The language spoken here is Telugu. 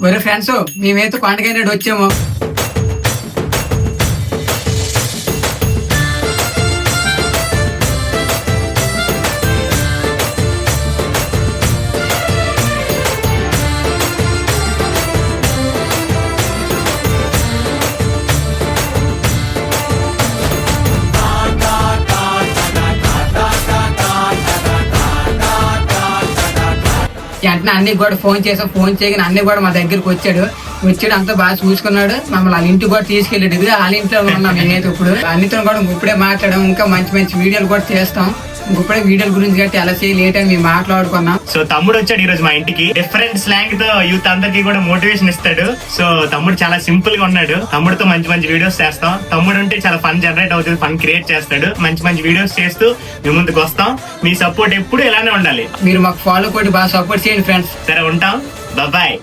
ఒరే ఫ్రెండ్స్, మేమైతే కొండకైనాడు వచ్చాము. వెంటనే అన్ని కూడా ఫోన్ చేసాం. ఫోన్ చేయగానే అన్ని కూడా మా దగ్గరికి వచ్చాడు. అంతా బాగా చూసుకున్నాడు. మమ్మల్ని వాళ్ళ ఇంటికి కూడా తీసుకెళ్ళాడు. ఇది వాళ్ళ ఇంట్లో ఉన్నాం మేమైతే. ఇప్పుడు అన్నితో కూడా ఇప్పుడే మాట్లాడాం. ఇంకా మంచి మంచి వీడియోలు కూడా చేస్తాం. ఇప్పుడే వీడియోల గురించి గట్టి ఎలా చేయాలి లేట్ అని మేము మాట్లాడుకున్నాం. సో తమ్ముడు వచ్చాడు ఈ రోజు మా ఇంటికి. డిఫరెంట్ స్లాంగ్ తో యూత్ అందరికి కూడా మోటివేషన్ ఇస్తాడు. సో తమ్ముడు చాలా సింపుల్ గా ఉన్నాడు. తమ్ముడితో మంచి మంచి వీడియోస్ చేస్తాం. తమ్ముడు ఉంటే చాలా ఫన్ జనరేట్ అవుతుంది, ఫన్ క్రియేట్ చేస్తాడు. మంచి మంచి వీడియోస్ చేస్తూ మీ ముందుకు వస్తాం. మీ సపోర్ట్ ఎప్పుడు ఇలానే ఉండాలి. మీరు మాకు ఫాలో కొట్టి బాగా సపోర్ట్ చేయండి ఫ్రెండ్స్. సరే ఉంటాం, బాయ్.